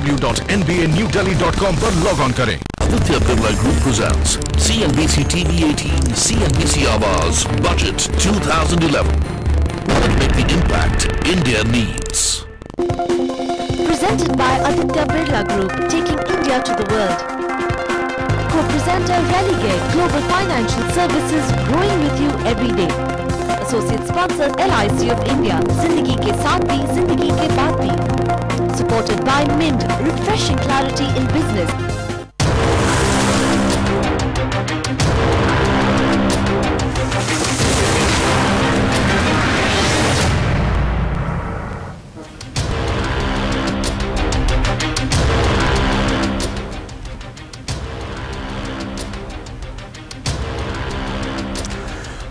www.nbanewdelhi.com पर log on करें। Aditya Birla Group presents CNBC TV 18 CNBC Awaaz Budget 2011. Make the impact India needs. Presented by Aditya Birla Group, taking India to the world. Co-presenter Religate Global Financial Services, growing with you every day. Associate sponsor LIC of India, Zindagi ke saath bhi, Zindagi ke baad bhi. Supported by Mint, refreshing clarity in business.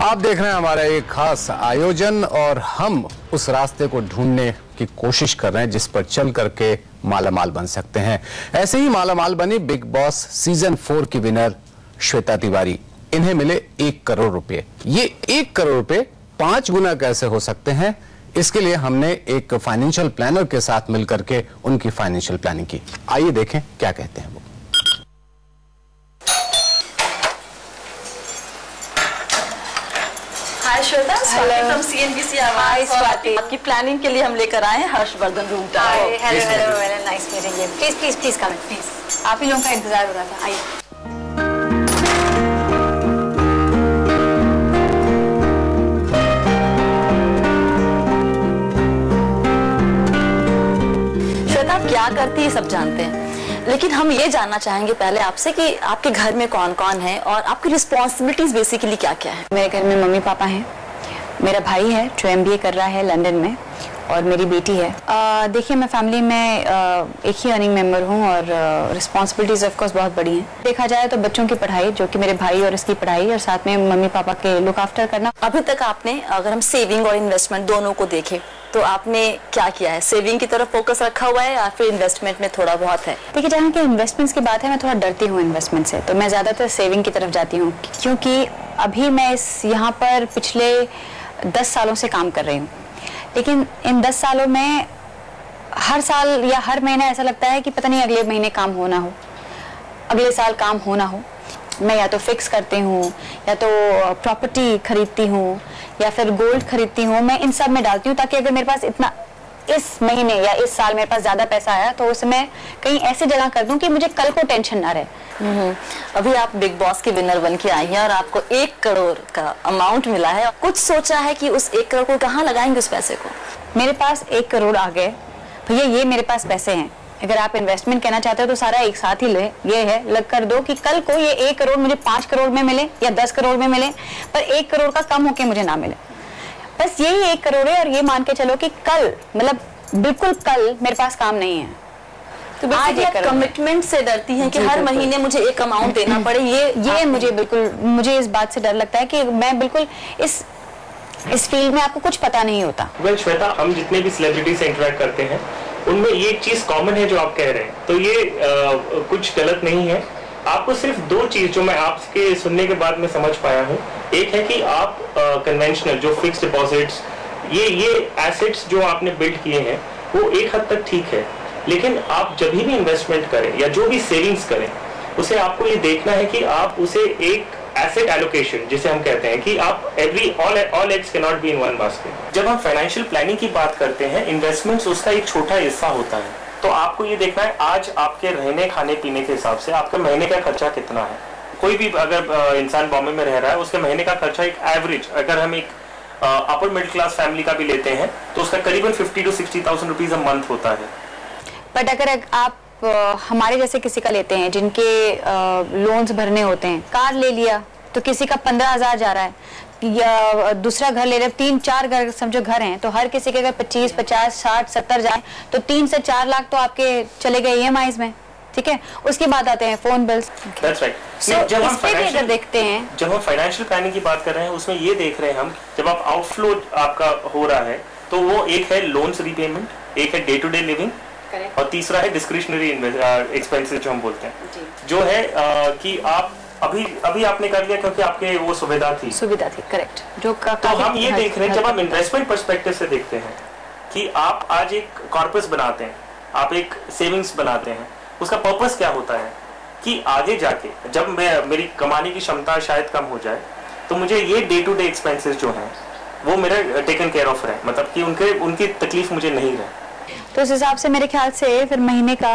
आप देख रहे हैं हमारा एक खास आयोजन और हम उस रास्ते को ढूंढने की कोशिश कर रहे हैं जिस पर चल करके मालामाल बन सकते हैं। ऐसे ही मालामाल बनी बिग बॉस सीजन 4 की विनर श्वेता तिवारी। इन्हें मिले 1 करोड़ रुपए। ये 1 करोड़ रुपए 5 गुना कैसे हो सकते हैं, इसके लिए हमने एक फाइनेंशियल प्लानर के साथ मिलकर के उनकी फाइनेंशियल प्लानिंग की। आइए देखें क्या कहते हैं वो। श्वेता, स्वाति फ्रॉम CNBC आवाज। स्वाति, आपकी प्लानिंग के लिए हम लेकर आए हैं Harshvardhan Rungta. Hello, nice meeting you. Please come, please. आप ही लोगों का इंतजार हो रहा था, आइए। श्वेता, आप क्या करती है सब जानते हैं, लेकिन हम ये जानना चाहेंगे पहले आपसे कि आपके घर में कौन कौन है और आपकी रिस्पॉन्सिबिलिटीज बेसिकली क्या क्या है। मेरे घर में मम्मी पापा हैं, मेरा भाई है जो MBA कर रहा है लंदन में, और मेरी बेटी है। देखिए, मैं फैमिली में एक ही अर्निंग मेंबर हूँ और रिस्पॉन्सिबिलिटीज ऑफ कोर्स बहुत बड़ी हैं। देखा जाए तो बच्चों की पढ़ाई, जो कि मेरे भाई और इसकी पढ़ाई, और साथ में मम्मी पापा के लुक आफ्टर करना। अभी तक आपने, अगर हम सेविंग और इन्वेस्टमेंट दोनों को देखें, तो आपने क्या किया है? सेविंग की तरफ फोकस रखा हुआ है या फिर इन्वेस्टमेंट में थोड़ा बहुत है? देखिए, जहाँ की इन्वेस्टमेंट्स की बात है, मैं थोड़ा डरती हूँ इन्वेस्टमेंट से, तो मैं ज़्यादातर सेविंग की तरफ जाती हूँ, क्योंकि अभी मैं यहाँ पर पिछले 10 सालों से काम कर रही हूँ। लेकिन इन 10 सालों में हर साल या हर महीना ऐसा लगता है कि पता नहीं अगले महीने काम हो ना हो, अगले साल काम हो ना हो। मैं या तो फिक्स करती हूँ, या तो प्रॉपर्टी खरीदती हूँ, या फिर गोल्ड खरीदती हूँ। मैं इन सब में डालती हूँ ताकि अगर मेरे पास इतना इस महीने या इस साल मेरे पास ज़्यादा पैसा आया तो उसमें कहीं ऐसी जगह कर दूँ कि मुझे कल को टेंशन ना रहे। अभी आप बिग बॉस के विनर बन के आई हैं और आपको 1 करोड़ का अमाउंट मिला है। कुछ सोचा है कि उस 1 करोड़ को कहाँ लगाएंगे उस पैसे को? मेरे पास 1 करोड़ आ गए भैया, ये मेरे पास पैसे हैं। अगर आप इन्वेस्टमेंट करना चाहते हो तो सारा एक साथ ही ले, ये है लग कर दो कि कल को ये 1 करोड़ मुझे 5 करोड़ में मिले या 10 करोड़ में मिले, पर 1 करोड़ का कम होके मुझे ना मिले। बस यही 1 करोड़ है, और ये मान के चलो कि कल, मतलब बिल्कुल कल मेरे पास काम नहीं है। तो बेसिकली आप कमिटमेंट से डरती हैं कि हर महीने मुझे एक अमाउंट देना पड़े। ये मुझे इस बात से डर लगता है कि मैं बिल्कुल इस फील्ड में, आपको कुछ पता नहीं होता। श्वेता, हम जितने भी सेलिब्रिटी से इंटरेक्ट करते हैं उनमें ये एक चीज कॉमन है जो आप कह रहे हैं, तो ये कुछ गलत नहीं है। आपको सिर्फ 2 चीज जो मैं आपके सुनने के बाद में समझ पाया हूँ, एक है कि आप कन्वेंशनल जो फिक्स्ड डिपॉजिट्स, ये एसेट्स जो आपने बिल्ड किए हैं वो एक हद तक ठीक है, लेकिन आप जब भी इन्वेस्टमेंट करें या जो भी सेविंग्स करें, उसे आपको ये देखना है कि आप उसे एक एसेट एलोकेशन जिसे हम कहते हैं कि आप all eggs can not be in one basket. जब हम फाइनेंशियल प्लानिंग की बात करते हैं, इन्वेस्टमेंट्स उसका एक छोटा हिस्सा होता है। तो आपको ये देखना है आज आपके रहने खाने पीने के हिसाब से आपका महीने का खर्चा कितना है। कोई भी अगर इंसान बॉम्बे में रह रहा है, उसके महीने का खर्चा एक एवरेज, अगर हम एक अपर मिडिल क्लास फैमिली का भी लेते हैं तो उसका करीबन 50 to 60,000 रुपीज अ मंथ होता है। बट अगर आप हमारे जैसे किसी का लेते हैं जिनके लोन्स भरने होते हैं, कार ले लिया तो किसी का 15,000 जा रहा है, या दूसरा घर ले रहे, 3-4 घर समझो घर हैं, तो हर किसी के अगर 25, 50, 60, 70 जाए तो 3 से 4 लाख तो आपके चले गए EMIs में। ठीक है, उसके बाद आते हैं फोन बिल्स। That's right. जब हम फाइनेंशियल देखते हैं, जब हम फाइनेंशियल प्लानिंग की बात कर रहे हैं, उसमें ये देख रहे हैं हम, जब आप आउटफ्लो आपका हो रहा है तो वो एक है लोन्स रीपेमेंट, एक है डे टू डे लिविंग, और तीसरा है डिस्क्रिशनरी एक्सपेंसेस जो हम बोलते हैं, जो है कि आप अभी आपने कर लिया क्योंकि आपके वो सुविधा थी, करेक्ट। जो तो हम ये देख रहे हैं, जब हम इन्वेस्टमेंट पर्सपेक्टिव से देखते हैं कि आप आज एक कॉर्पस बनाते हैं, आप एक सेविंग्स बनाते हैं, उसका पर्पस क्या होता है कि आगे जाके जब मेरी कमाने की क्षमता शायद कम हो जाए तो मुझे ये डे टू डे एक्सपेंसेस जो हैं वो मेरा टेकन केयर ऑफ रहे, मतलब कि उनकी तकलीफ मुझे नहीं रहे। तो उस हिसाब से मेरे ख्याल से फिर महीने का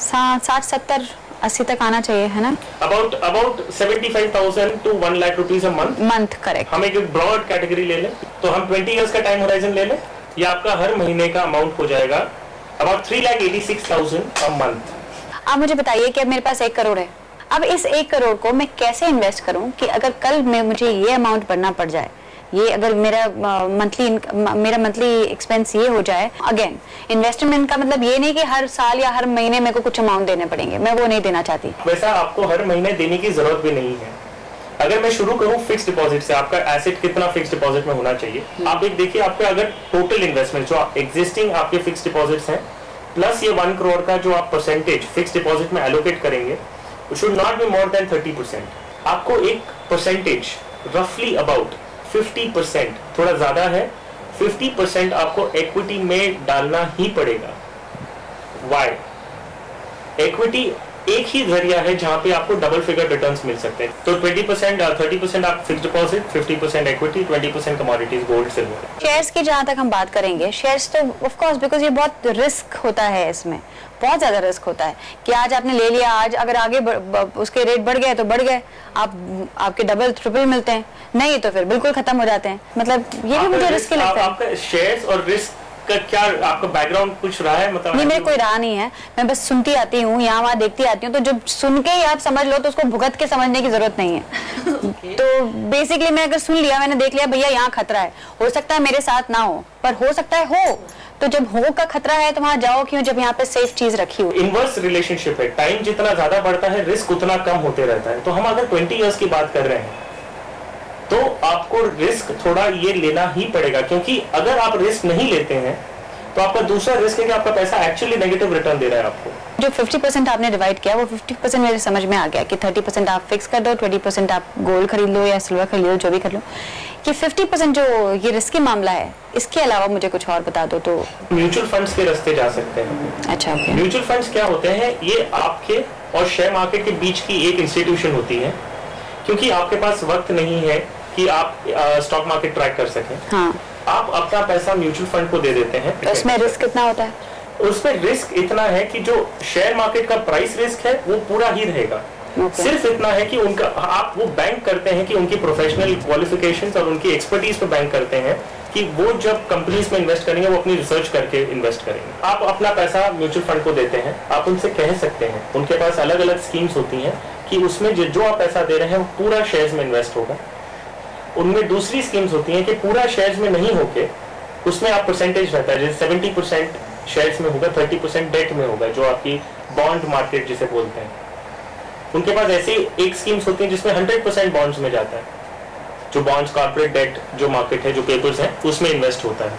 60-70-80 तक आना चाहिए, है ना? About 75,000 to 1 lakh rupees a month. Correct. हम एक ब्रॉड कैटेगरी ले लें तो हम 20 इयर्स का टाइम होराइजन ले लें, या आपका हर महीने का अमाउंट हो जाएगा about 3,86,000 a month। आप मुझे बताइए कि अब मेरे पास 1 करोड़ है, अब इस 1 करोड़ को मैं कैसे इन्वेस्ट करूं कि अगर कल में मुझे ये अमाउंट भरना पड़ जाए, ये अगर मेरा मंथली एक्सपेंस ये हो जाए। अगेन इन्वेस्टमेंट का मतलब ये नहीं कि हर साल या हर महीने मेरे को कुछ अमाउंट देने पड़ेंगे, मैं वो नहीं देना चाहती। वैसा आपको हर महीने देने की जरूरत भी नहीं है। अगर मैं शुरू करूं फिक्स डिपॉजिट से, आपका एसेट कितना फिक्स डिपॉजिट में होना चाहिए, आप एक देखिए आपका अगर टोटल इन्वेस्टमेंट जो एक्जिस्टिंग आपके फिक्स डिपॉजिट्स हैं प्लस ये 1 करोड़ का जो आप परसेंटेज फिक्स डिपॉजिट में एलोकेट करेंगे, should not be more than 30%। आपको एक परसेंटेज रफली अबाउट 50%, थोड़ा ज्यादा है, 50% आपको इक्विटी में डालना ही पड़ेगा। वाई? इक्विटी एक ही जरिया है जहां पे आपको डबल फिगर रिटर्न्स मिल सकते हैं। तो 20%, 30% आप fix deposit, 50% equity, 20% commodities, gold, silver. Shares की जहां तक हम बात करेंगे, शेयर्स तो ऑफ कोर्स बिकॉज ये बहुत रिस्क होता है, इसमें बहुत ज्यादा रिस्क होता है कि आज आपने ले लिया, आज अगर आगे उसके रेट बढ़ गए तो बढ़ गए, आपके डबल ट्रिपल मिलते हैं, नहीं तो फिर बिल्कुल खत्म हो जाते हैं। मतलब ये भी मुझे रिस्क लगता है। आपका शेयर्स और रिस्क का क्या आपका बैकग्राउंड कुछ रहा है? मतलब नहीं, मेरे कोई रहा नहीं है, मैं बस सुनती आती हूँ, यहाँ वहाँ देखती आती हूँ, तो जब सुन के ही आप समझ लो तो उसको भुगत के समझने की जरूरत नहीं है। तो बेसिकली मैं अगर सुन लिया, मैंने देख लिया भैया यहाँ खतरा है, हो सकता है मेरे साथ ना हो पर हो सकता है हो, तो जब हो का खतरा है तो वहां जाओ क्यों जब यहाँ पे सेफ चीज रखी हो। इनवर्स रिलेशनशिप है, टाइम जितना ज्यादा बढ़ता है रिस्क उतना कम होते रहता है। तो हम अगर 20 इयर्स की बात कर रहे हैं तो आपको रिस्क थोड़ा ये लेना ही पड़ेगा, क्योंकि अगर आप रिस्क नहीं लेते हैं तो आपका दूसरा रिस्क है कि आपका पैसा एक्चुअली नेगेटिव रिटर्न दे रहा है आपको। जो 50% आपने डिवाइड किया वो 50% मेरे समझ में आ गया कि 30% आप फिक्स कर दो, 20% आप गोल्ड खरीद लो या सिल्वर खरीद लो, जो भी कर लो। कि 50% जो ये रिस्की मामला है, इसके अलावा मुझे कुछ और बता दो। तो म्यूचुअल फंड्स के रास्ते जा सकते हैं। अच्छा, ओके। म्यूचुअल फंड्स क्या होते हैं? ये आपके और शेयर मार्केट के बीच की एक इंस्टीट्यूशन होती है, क्योंकि आपके पास वक्त नहीं है कि आप स्टॉक मार्केट ट्रैक कर सकें। हाँ। आप अपना पैसा म्यूचुअल फंड को दे देते हैं। तो उसमें रिस्क कितना होता है? उसमें रिस्क इतना है कि जो शेयर मार्केट का प्राइस रिस्क है वो पूरा ही रहेगा। सिर्फ इतना है कि उनका आप वो बैंक करते हैं कि उनकी प्रोफेशनल क्वालिफिकेशंस और उनकी एक्सपर्टीज पे बैंक करते हैं कि वो जब कंपनीज में इन्वेस्ट करेंगे वो अपनी रिसर्च करके इन्वेस्ट करेंगे। आप अपना पैसा म्यूचुअल फंड को देते हैं, आप उनसे कह सकते हैं, उनके पास अलग अलग स्कीम्स होती हैं कि उसमें जो आप पैसा दे रहे हैं वो पूरा शेयर्स में इन्वेस्ट होगा। उनमें दूसरी स्कीम्स होती हैं कि पूरा शेयर्स में नहीं होके उसमें आप परसेंटेज रहता है, जैसे 70% शेयर्स में होगा, 30% डेट में होगा, जो आपकी बॉन्ड मार्केट जिसे बोलते हैं। उनके पास ऐसी एक स्कीम्स होती हैं जिसमें 100% बॉन्ड्स में जाता है, जो बॉन्ड्स कॉर्पोरेट डेट जो मार्केट है, जो पेपर्स हैं, उसमें इन्वेस्ट होता है।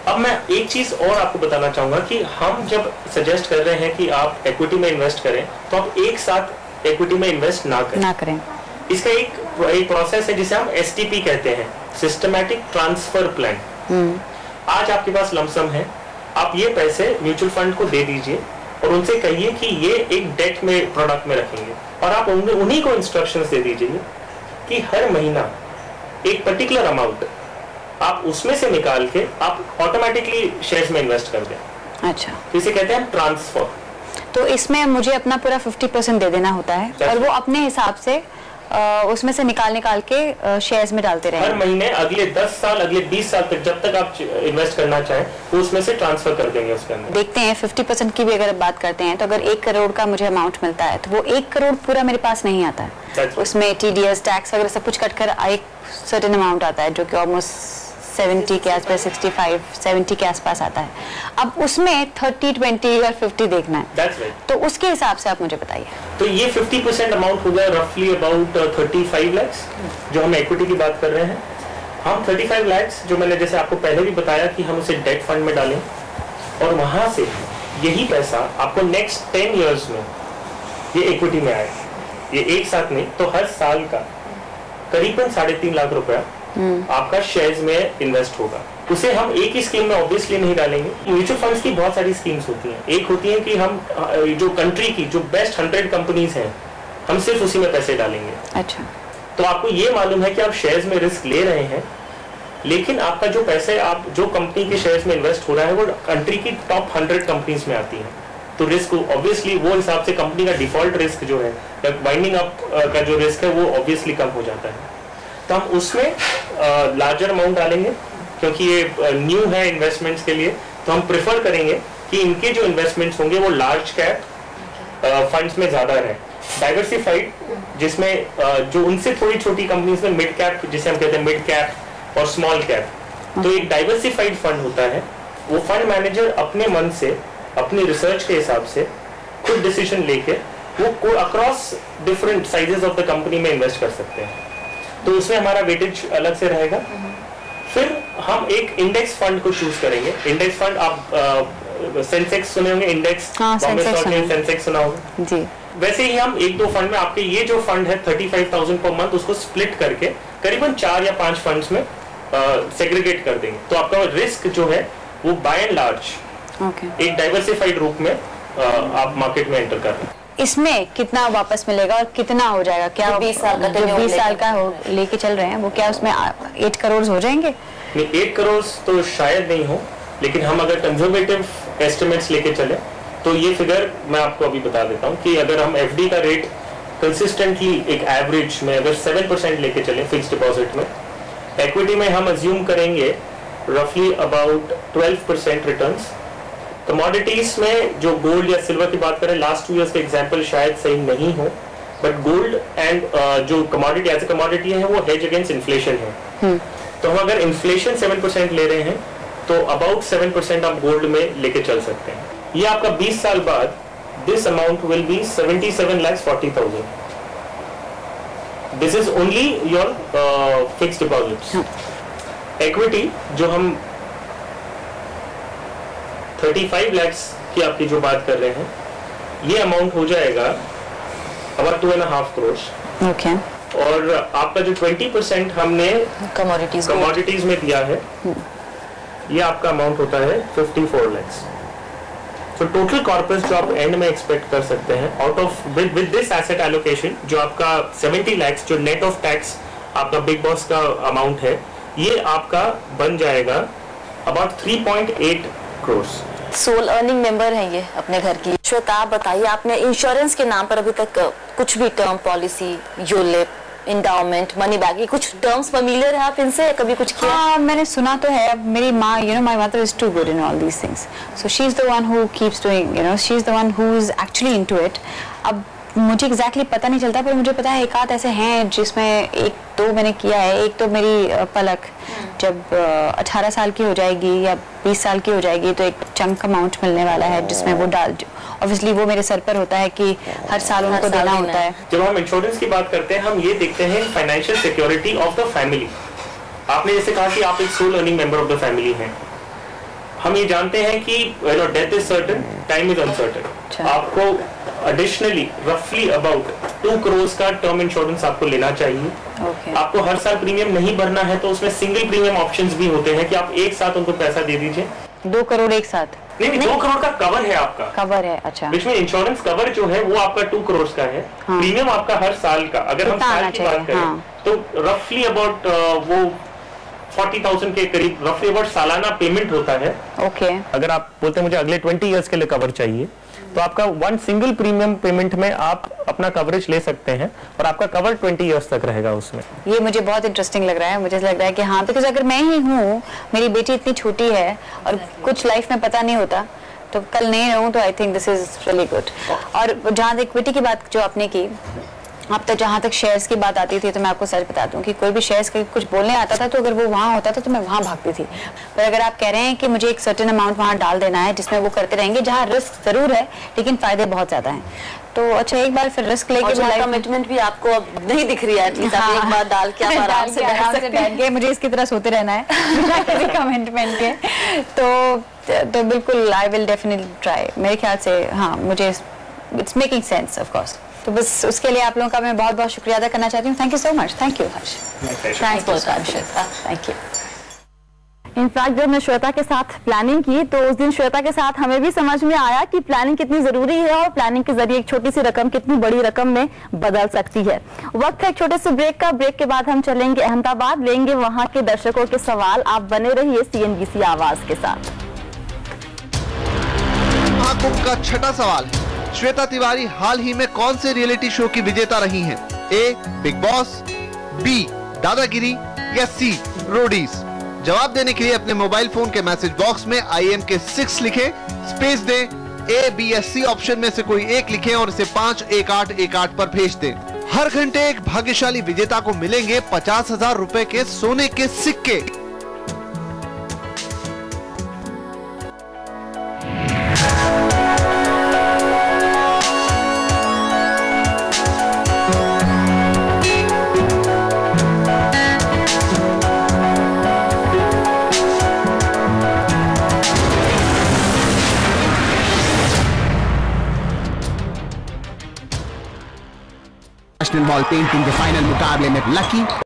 अब मैं एक चीज और आपको बताना चाहूंगा कि हम जब सजेस्ट कर रहे हैं कि आप इक्विटी में इन्वेस्ट करें तो आप एक साथ इक्विटी में इन्वेस्ट ना करें। इसका एक प्रोसेस है जिसे हम STP कहते हैं, सिस्टमैटिक ट्रांसफर प्लान। आज आपके पास लमसम है, आप ये पैसे म्यूचुअल फंड को दे दीजिए और उनसे कहिए कि ये एक डेट में प्रोडक्ट में रखेंगे, और आप उन्हीं को इंस्ट्रक्शंस दे दीजिए कि हर महीना एक पर्टिकुलर अमाउंट आप उसमें से निकाल के आप ऑटोमेटिकली शेयर्स में इन्वेस्ट कर दें। अच्छा, इसे कहते हैं ट्रांसफर। तो इसमें मुझे अपना पूरा 50% दे देना होता है और वो अपने हिसाब से उसमें से निकाल के शेयर्स में डालते रहे हर महीने अगले 10 साल, अगले 20 साल तक, जब तक आप इन्वेस्ट करना चाहें वो उसमें से ट्रांसफर कर देंगे उसके अंदर। देखते हैं 50% की भी अगर बात करते हैं तो अगर 1 करोड़ का मुझे अमाउंट मिलता है तो वो 1 करोड़ पूरा मेरे पास नहीं आता है, उसमें TDS टैक्स वगैरह सब कुछ कटकर एक सर्टेन अमाउंट आता है जो कि ऑलमोस्ट 70 के आसपास, 65, 70 के आसपास आता है। अब उसमें 30, 20 और 50 देखना है। That's right. तो उसके हिसाब से आप मुझे बताइए। तो ये 50% अमाउंट हो गया रफली अबाउट 35 lakhs, जो हम इक्विटी की बात कर रहे हैं। हम 35 lakhs जो मैंने जैसे आपको पहले भी बताया कि हम उसे डेट फंड में डालें और वहां से यही पैसा आपको नेक्स्ट 10 years में ये इक्विटी में आए, ये एक साथ नहीं तो हर साल का करीबन 3.5 लाख रुपया आपका शेयर्स में इन्वेस्ट होगा। उसे हम एक ही स्कीम में ऑब्वियसली नहीं डालेंगे। म्यूचुअल फंड्स की बहुत सारी स्कीम्स होती हैं। एक होती है कि हम जो कंट्री की जो बेस्ट 100 कंपनीज हैं, हम सिर्फ उसी में पैसे डालेंगे। अच्छा, तो आपको ये मालूम है कि आप शेयर्स में रिस्क ले रहे हैं, लेकिन आपका जो पैसे आप जो कंपनी के शेयर्स में इन्वेस्ट हो रहा है वो कंट्री की टॉप 100 कंपनीज में आती है। तो रिस्क ऑब्वियसली वो हिसाब से कंपनी का डिफॉल्ट रिस्क जो है, वाइंडिंग अप का जो रिस्क है वो ऑब्वियसली कम हो जाता है। तो हम उसमें लार्जर अमाउंट डालेंगे, क्योंकि ये न्यू है इन्वेस्टमेंट्स के लिए। तो हम प्रेफर करेंगे कि इनके जो इन्वेस्टमेंट्स होंगे वो लार्ज कैप फंड्स में ज्यादा रहे, डाइवर्सिफाइड, जिसमें जो उनसे थोड़ी छोटी कंपनीज में मिड कैप, जिसे हम कहते हैं मिड कैप और स्मॉल कैप। तो एक डाइवर्सिफाइड फंड होता है। वो फंड मैनेजर अपने मन से, अपनी रिसर्च के हिसाब से खुद डिसीजन लेके वो across different sizes of the company में इन्वेस्ट कर सकते हैं। तो उसमें हमारा वेटेज अलग से रहेगा। फिर हम एक इंडेक्स फंड को चूज करेंगे। इंडेक्स फंड आप सेंसेक्स सुने होंगे, index Bombay stock exchange Sensex सुना होगा जी। वैसे ही हम एक दो फंड में आपके ये जो फंड है 35,000 पर मंथ, उसको स्प्लिट करके करीबन 4 या 5 फंड्स में सेग्रीगेट कर देंगे। तो आपका रिस्क जो है वो बाय एंड लार्ज एक डाइवर्सिफाइड रूप में आप मार्केट में एंटर कर रहे हैं। इसमें कितना वापस मिलेगा और कितना हो जाएगा? क्या 20 साल का जो 20 साल का लेके चल रहे हैं वो क्या उसमें 8 करोड़ हो जाएंगे? नहीं, 8 करोड़ तो शायद नहीं हो, लेकिन हम अगर कंजर्वेटिव एस्टिमेट्स लेके चले तो ये फिगर मैं आपको अभी बता देता हूँ कि अगर हम एफडी का रेट कंसिस्टेंटली एक एवरेज में अगर 7% लेके चले फिक्स डिपॉजिट में, इक्विटी में हम अज्यूम करेंगे रफली अबाउट 12% रिटर्न्स। कमोडिटीज में जो गोल्ड या सिल्वर की बात करें, लास्ट 2 इयर्स का एग्जांपल शायद सही नहीं हो, बट गोल्ड एंड जो कमोडिटी एज ए कमोडिटी है वो हेज अगेंस्ट इन्फ्लेशन है। तो हम अगर इन्फ्लेशन 7% ले रहे हैं तो अबाउट 7% आप गोल्ड में लेके चल सकते हैं। ये आपका 20 साल बाद this amount will be 77,40,000। This is only your fix deposit. Equity जो हम 35 lakhs की आपकी जो बात कर रहे हैं, ये अमाउंट हो जाएगा about 2.5 करोड़। ओके। और आपका जो 20% हमने कमोडिटीज में दिया है, ये आपका अमाउंट होता है 54 lakhs। तो टोटल कॉर्पस जो आप एंड में एक्सपेक्ट कर सकते हैं out of with this asset allocation, जो आपका 70 lakhs जो नेट ऑफ टैक्स आपका बिग बॉस का अमाउंट है, ये आपका बन जाएगा about 3.8 crore. Sole earning member हैं ये अपने घर की। श्वेता, आप बताइए, आपने इंश्योरेंस के नाम पर अभी तक कुछ भी term policy, ULIP, endowment, money bag, ये कुछ टर्म्स फेमिलियर है आप इनसे? कभी कुछ किया? मैंने सुना तो है। मेरी माँ, my mother is too good in all these things, so she is the one who keeps doing, she is the one who is actually into it. अब मुझे एग्जैक्टली पता नहीं चलता, पर मुझे पता है एक आध ऐसे हैं जिसमें 1-2 मैंने किया है। एक तो मेरी पलक जब 18 साल की हो जाएगी या 20 साल की हो जाएगी तो एक चंक अमाउंट मिलने वाला है, जिसमें वो डाल, ऑब्वियसली वो मेरे सर पर होता है कि हर साल उनको देना होता है। जब हम इंश्योरेंस की बात करते हैं, हम ये देखते हैं financial security of the family. आपने जैसे कहा कि आप एक sole earning member of the family हैं। हम ये जानते हैं कि death is certain, time is uncertain. आपको एडिशनली रफली अबाउट 2 करोड़ का टर्म इंश्योरेंस आपको लेना चाहिए। आपको हर साल प्रीमियम नहीं भरना है, तो उसमें सिंगल प्रीमियम ऑप्शंस भी होते हैं कि आप एक साथ उनको पैसा दे दीजिए। 2 करोड़ एक साथ? नहीं, 2 करोड़ का कवर है आपका। कवर है, अच्छा। बीच में इंश्योरेंस कवर जो है वो आपका 2 करोड़ का है। प्रीमियम आपका हर साल का, अगर हम साल की बात करें तो रफली अबाउट वो 40,000 के करीब रफली अबाउट सालाना पेमेंट होता है। ओके। अगर आप बोलते हैं मुझे अगले 20 इयर्स के लिए कवर चाहिए, तो आपका 1 सिंगल प्रीमियम पेमेंट में आप अपना कवरेज ले सकते हैं और आपका कवर 20 इयर्स तक रहेगा उसमें। ये मुझे बहुत इंटरेस्टिंग लग रहा है। मुझे लग रहा है कि हाँ, बिकॉज अगर मैं ही हूँ, मेरी बेटी इतनी छोटी है और कुछ लाइफ में पता नहीं होता, तो कल नहीं रहूँ, तो I think this is really good. और जहाँ इक्विटी की बात जो आपने की, अब तक जहाँ तक शेयर्स की बात आती थी, तो मैं आपको सच बता दूं कि कोई भी शेयर्स का कुछ बोलने आता था तो अगर वो वहाँ होता था तो मैं वहाँ भागती थी। पर अगर आप कह रहे हैं कि मुझे एक सर्टेन अमाउंट वहाँ डाल देना है जिसमें वो करते रहेंगे, जहाँ रिस्क जरूर है लेकिन फायदे बहुत ज्यादा हैं, तो अच्छा एक बार फिर रिस्क लेके कमिटमेंट भी आपको अब नहीं दिख रही है, एटलीस्ट आप एक बार डाल के आप आराम से बैठ के मुझे इसकी तरह सोते रहना है कमिटमेंट के, तो बिल्कुल आई विल डेफिनेटली ट्राई। मेरे ख्याल से हाँ, मुझे it's making sense of course. तो बस उसके लिए आप लोगों का मैं बहुत बहुत शुक्रिया अदा करना चाहती हूँ। Thank you so much. Thank you Harsh. Thanks बहुत, थैंक यू। इनफैक्ट जब मैं श्वेता के साथ प्लानिंग की तो उस दिन श्वेता के साथ हमें भी समझ में आया कि प्लानिंग कितनी जरूरी है और प्लानिंग के जरिए एक छोटी सी रकम कितनी बड़ी रकम में बदल सकती है। वक्त है एक छोटे से ब्रेक का। ब्रेक के बाद हम चलेंगे अहमदाबाद, लेंगे वहां के दर्शकों के सवाल। आप बने रहिए CNBC आवाज के साथ। महाकुंभ का छठा सवाल है, श्वेता तिवारी हाल ही में कौन से रियलिटी शो की विजेता रही हैं? ए बिग बॉस, बी दादागिरी या सी रोडीज? जवाब देने के लिए अपने मोबाइल फोन के मैसेज बॉक्स में IM के 6 लिखें, स्पेस दें, A, B या C ऑप्शन में से कोई एक लिखें और इसे 51818 पर भेज दें। हर घंटे एक भाग्यशाली विजेता को मिलेंगे 50,000 रुपए के सोने के सिक्के। नेशनल वॉल पेंटिंग के फाइनल मुकाबले में लकी